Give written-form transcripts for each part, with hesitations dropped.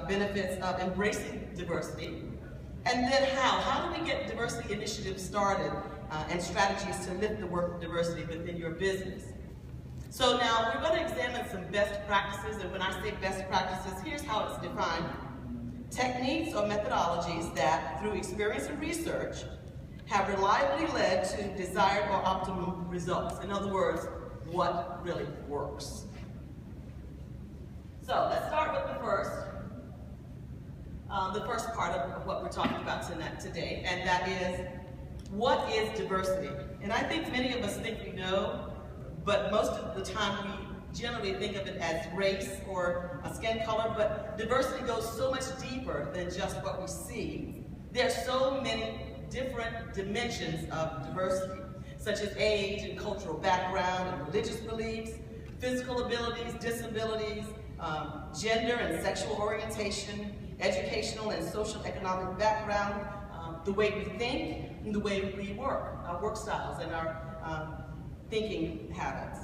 benefits of embracing diversity, and then how do we get diversity initiatives started and strategies to lift the work of diversity within your business. So now we're going to examine some best practices, and when I say best practices, here's how it's defined. Techniques or methodologies that, through experience and research, have reliably led to desired or optimum results. In other words, what really works. So let's start with the first part of what we're talking about today, and that is, what is diversity? And I think many of us think we know, but most of the time we generally think of it as race or a skin color, but diversity goes so much deeper than just what we see. There are so many different dimensions of diversity, such as age and cultural background and religious beliefs, physical abilities, disabilities, gender and sexual orientation, educational and social economic background, the way we think, and the way we work, our work styles and our thinking habits.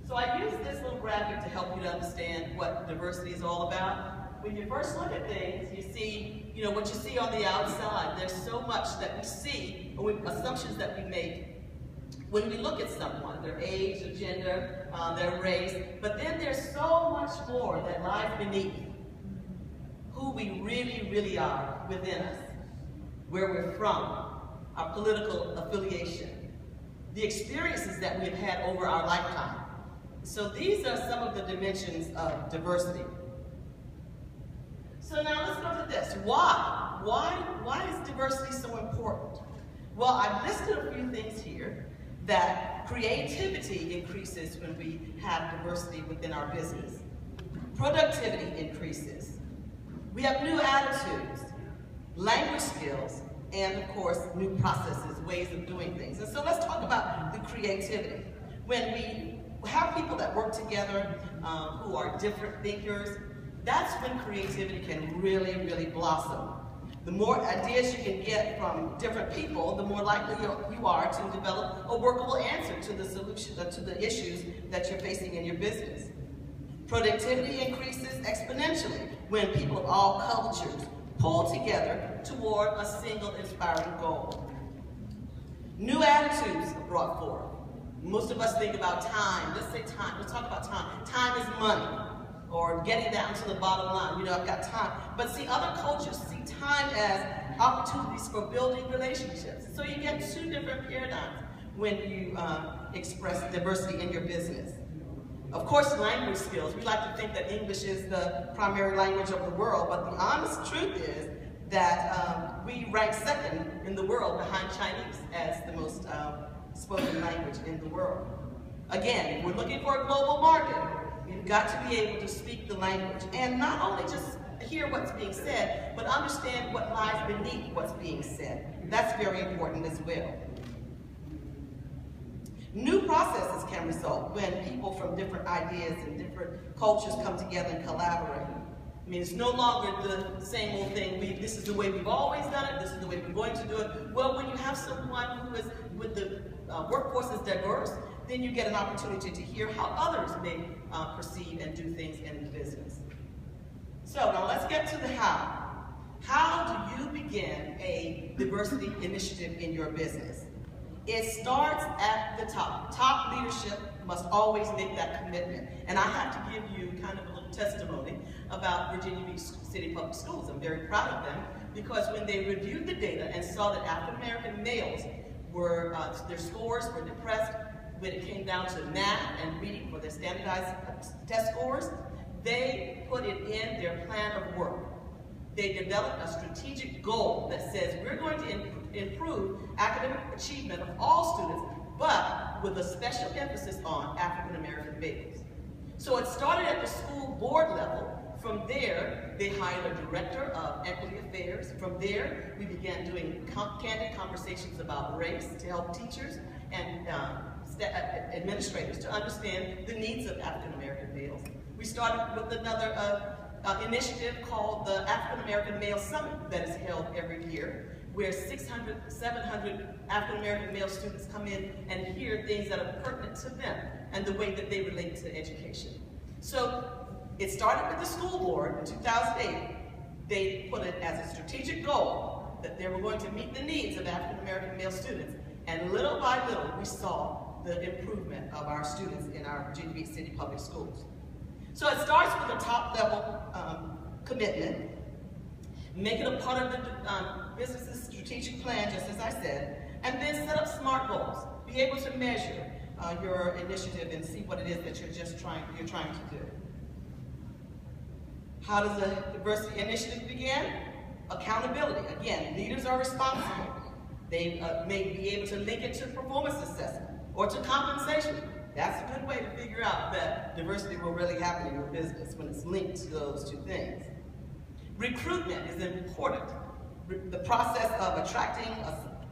So I use this little graphic to help you to understand what diversity is all about. When you first look at things, you see, what you see on the outside. There's so much that we see, or assumptions that we make when we look at someone, their age, their gender, their race, but then there's so much more that lies beneath who we really, really are within us, where we're from, our political affiliation, the experiences that we've had over our lifetime. So these are some of the dimensions of diversity. So now let's go to this. Why? Why is diversity so important? Well, I've listed a few things here. That creativity increases when we have diversity within our business. Productivity increases. We have new attitudes, language skills, and of course, new processes, ways of doing things. And so let's talk about the creativity. When we have people that work together who are different thinkers, that's when creativity can really, really blossom. The more ideas you can get from different people, the more likely you are to develop a workable answer to the solution, to the issues that you're facing in your business. Productivity increases exponentially when people of all cultures pull together toward a single inspiring goal. New attitudes are brought forth. Most of us think about time. Let's say time. Let's talk about time. Time is money, or getting down to the bottom line. I've got time. But see, other cultures see time as opportunities for building relationships. So you get two different paradigms when you express diversity in your business. Of course, language skills. We like to think that English is the primary language of the world, but the honest truth is that we rank second in the world behind Chinese as the most spoken language in the world. Again, if we're looking for a global market, you've got to be able to speak the language and not only just hear what's being said, but understand what lies beneath what's being said. That's very important as well. New processes can result when people from different ideas and different cultures come together and collaborate. I mean, it's no longer the same old thing. This is the way we've always done it. This is the way we're going to do it. Well, when you have someone who is, with the workforce is diverse, then you get an opportunity to hear how others may perceive and do things in the business. So now let's get to the how. How do you begin a diversity initiative in your business? It starts at the top. Top leadership must always make that commitment. And I have to give you kind of a little testimony about Virginia Beach City Public Schools. I'm very proud of them because when they reviewed the data and saw that African American males were, their scores were depressed when it came down to math and reading for their standardized test scores, they put it in their plan of work. They developed a strategic goal that says we're going to improve academic achievement of all students, but with a special emphasis on African American males. So it started at the school board level. From there, they hired a director of equity affairs. From there, we began doing candid conversations about race to help teachers and administrators to understand the needs of African American males. We started with another initiative called the African American Male Summit that is held every year, where 600, 700 African American male students come in and hear things that are pertinent to them and the way that they relate to education. So It started with the school board in 2008. They put it as a strategic goal that they were going to meet the needs of African American male students. And little by little, we saw the improvement of our students in our Virginia Beach City Public Schools. So it starts with a top level commitment, make it a part of the business's strategic plan, just as I said, and then set up SMART goals. Be able to measure your initiative and see what it is that you're trying to do. How does the diversity initiative begin? Accountability. Again, leaders are responsible. They may be able to link it to performance assessment or to compensation. That's a good way to figure out that diversity will really happen in your business when it's linked to those two things. Recruitment is important. The process of attracting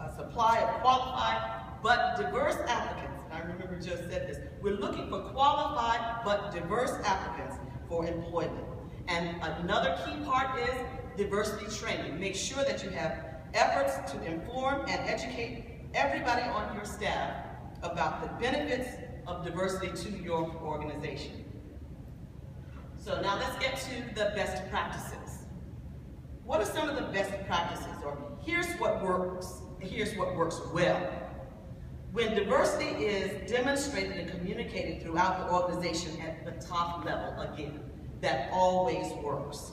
a supply of qualified but diverse applicants. I remember Joe said this. We're looking for qualified but diverse applicants for employment. And another key part is diversity training. Make sure that you have efforts to inform and educate everybody on your staff about the benefits of diversity to your organization. So now let's get to the best practices. What are some of the best practices? Or here's what works well. When diversity is demonstrated and communicated throughout the organization at the top level, again, that always works.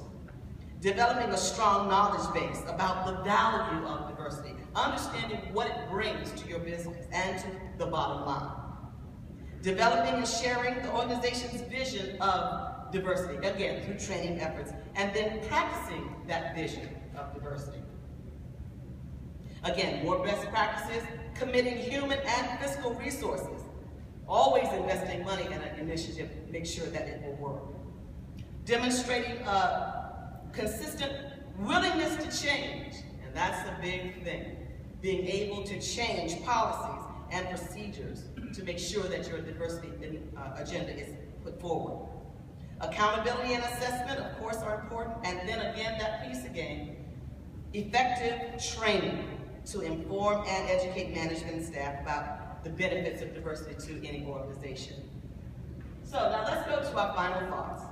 Developing a strong knowledge base about the value of diversity, understanding what it brings to your business and to the bottom line. Developing and sharing the organization's vision of diversity, again, through training efforts, and then practicing that vision of diversity. Again, more best practices, committing human and fiscal resources, always investing money in an initiative, make sure that it will work. Demonstrating a consistent willingness to change, and that's a big thing. Being able to change policies and procedures to make sure that your diversity agenda is put forward. Accountability and assessment, of course, are important, and then again, that piece again, effective training to inform and educate management and staff about the benefits of diversity to any organization. So now let's go to our final thoughts.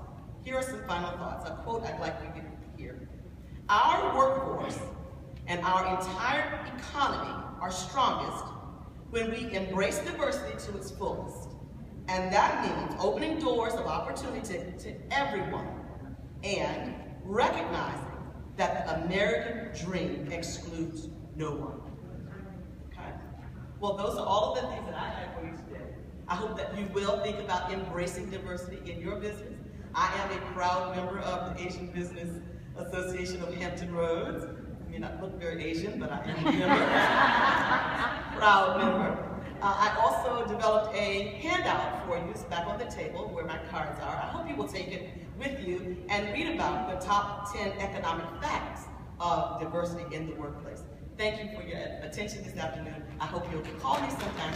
Here are some final thoughts, a quote I'd like you to hear. Our workforce and our entire economy are strongest when we embrace diversity to its fullest. And that means opening doors of opportunity to everyone and recognizing that the American dream excludes no one. Okay? Well, those are all of the things that I have for you today. I hope that you will think about embracing diversity in your business. I am a proud member of the Asian Business Association of Hampton Roads. I may not look very Asian, but I am a member. Proud member. I also developed a handout for you. It's back on the table where my cards are. I hope you will take it with you and read about the top 10 economic facts of diversity in the workplace. Thank you for your attention this afternoon. I hope you'll call me sometime.